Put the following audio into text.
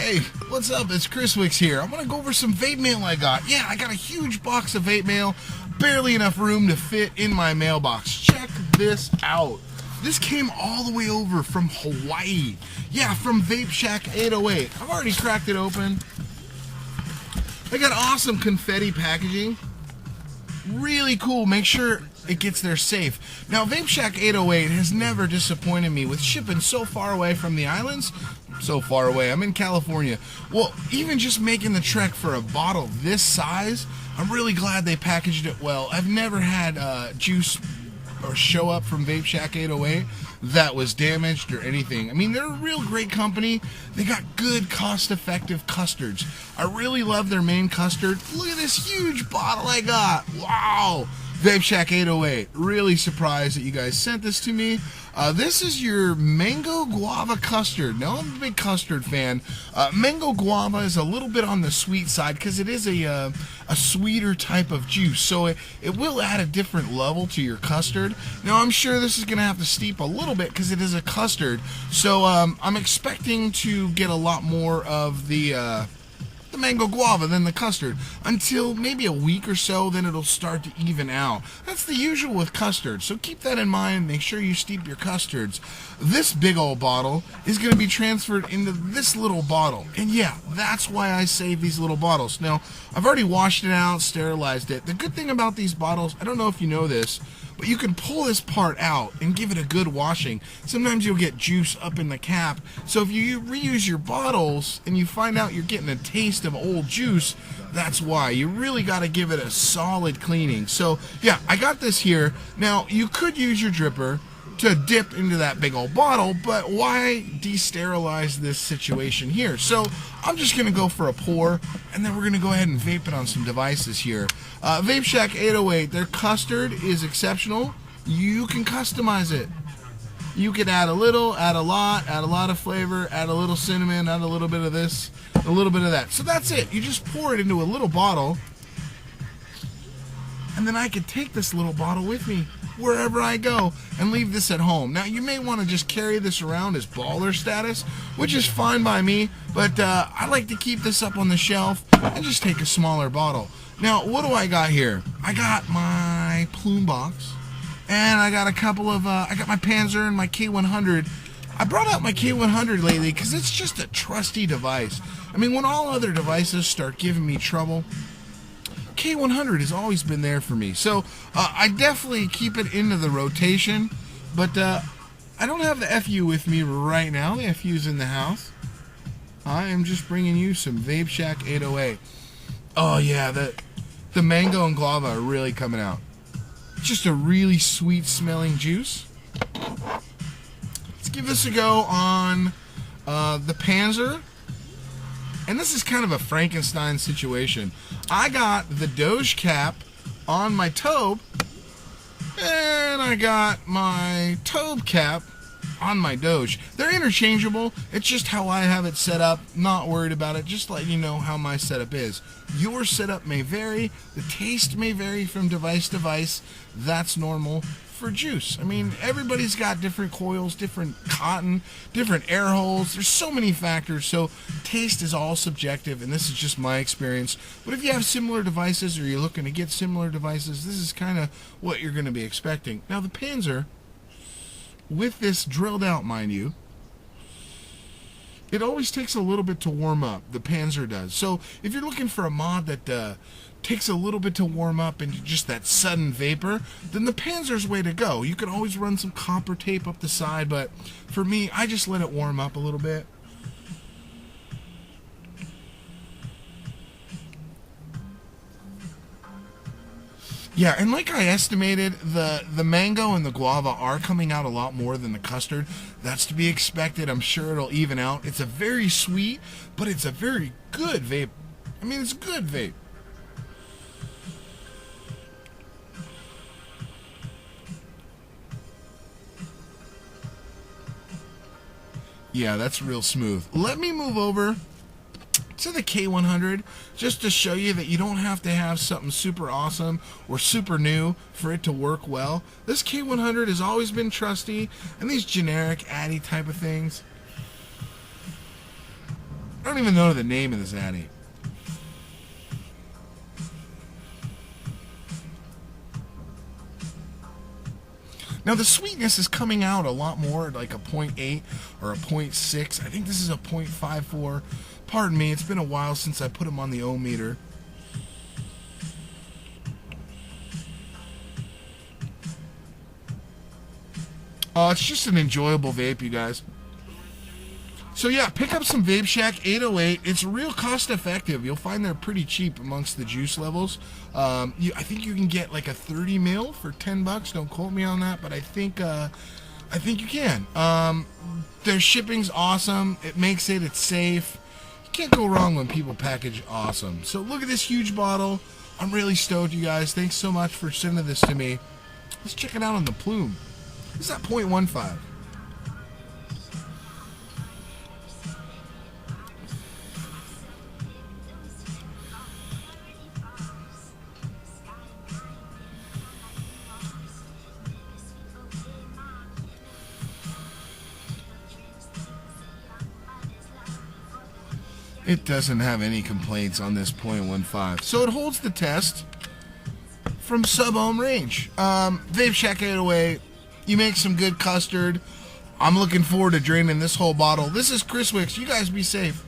Hey, what's up? It's Kriswixx here. I'm gonna go over some vape mail I got. Yeah, I got a huge box of vape mail. Barely enough room to fit in my mailbox. Check this out. This came all the way over from Hawaii. Yeah, from Vapeshack808. I've already cracked it open. They got awesome confetti packaging. Really cool. Make sure it gets there safe. Now, Vapeshack808 has never disappointed me with shipping so far away from the islands. So far away. I'm in California. Well, even just making the trek for a bottle this size, I'm really glad they packaged it well. I've never had juice or show up from Vapeshack808 that was damaged or anything. I mean, they're a real great company. They got good, cost-effective custards. I really love their main custard. Look at this huge bottle I got. Wow. Vapeshack808. Really surprised that you guys sent this to me. This is your mango guava custard. Now, I'm a big custard fan. Mango guava is a little bit on the sweet side because it is a sweeter type of juice. So it will add a different level to your custard. Now, I'm sure this is going to have to steep a little bit because it is a custard. So I'm expecting to get a lot more of the mango guava than the custard until maybe a week or so. Then it'll start to even out. That's the usual with custard, so keep that in mind. Make sure you steep your custards. This big old bottle is going to be transferred into this little bottle, and yeah, that's why I save these little bottles. Now, I've already washed it out, sterilized it. The good thing about these bottles, I don't know if you know this, but you can pull this part out and give it a good washing. Sometimes you'll get juice up in the cap. So if you reuse your bottles and you find out you're getting a taste of old juice, that's why. You really got to give it a solid cleaning. So yeah, I got this here. Now, you could use your dripper to dip into that big old bottle, but why de-sterilize this situation here? So I'm just going to go for a pour, and then we're going to go ahead and vape it on some devices here. Vapeshack808, their custard is exceptional. You can customize it. You can add a little, add a lot of flavor, add a little cinnamon, add a little bit of this, a little bit of that. So that's it. You just pour it into a little bottle, and then I could take this little bottle with me wherever I go and leave this at home. Now, you may want to just carry this around as baller status, which is fine by me, but I like to keep this up on the shelf and just take a smaller bottle. Now, what do I got here? I got my plume box, and I got a couple of, I got my Panzer and my K100. I brought out my K100 lately because it's just a trusty device. I mean, when all other devices start giving me trouble, K100 has always been there for me. So I definitely keep it into the rotation, but I don't have the FU with me right now. The FU's in the house. I am just bringing you some Vapeshack808. Oh yeah, the mango and guava are really coming out. Just a really sweet smelling juice. Let's give this a go on the Panzer. And this is kind of a Frankenstein situation. I got the Doge cap on my Tobe, and I got my Tobe cap on my Doge. They're interchangeable. It's just how I have it set up. Not worried about it. Just letting you know how my setup is. Your setup may vary. The taste may vary from device to device. That's normal for juice. I mean, everybody's got different coils, different cotton, different air holes. There's so many factors, so taste is all subjective, and this is just my experience. But if you have similar devices or you're looking to get similar devices, this is kind of what you're going to be expecting. Now, the Panzer, with this drilled out, mind you, it always takes a little bit to warm up. The Panzer does. So if you're looking for a mod that takes a little bit to warm up and just that sudden vapor, then the Panzer's way to go. You can always run some copper tape up the side, but for me, I just let it warm up a little bit. Yeah, and like I estimated, the mango and the guava are coming out a lot more than the custard. That's to be expected. I'm sure it'll even out. It's a very sweet, but it's a very good vape. I mean, it's a good vape. Yeah, that's real smooth. Let me move over to the K100 just to show you that you don't have to have something super awesome or super new for it to work well. This K100 has always been trusty, and these generic Addy type of things, I don't even know the name of this Addy. Now the sweetness is coming out a lot more, like a 0.8 or a 0.6. I think this is a 0.54. Pardon me, it's been a while since I put them on the ohm meter. It's just an enjoyable vape, you guys. So yeah, pick up some Vapeshack808. It's real cost effective. You'll find they're pretty cheap amongst the juice levels. I think you can get like a 30 mil for $10. Don't quote me on that, but I think you can. Their shipping's awesome. It makes it's safe. You can't go wrong when people package awesome. So look at this huge bottle. I'm really stoked, you guys. Thanks so much for sending this to me. Let's check it out on the plume. This is at 0.15. It doesn't have any complaints on this 0.15. So it holds the test from sub-ohm range. Vapeshack808, you make some good custard. I'm looking forward to draining this whole bottle. This is Kriswixx. You guys be safe.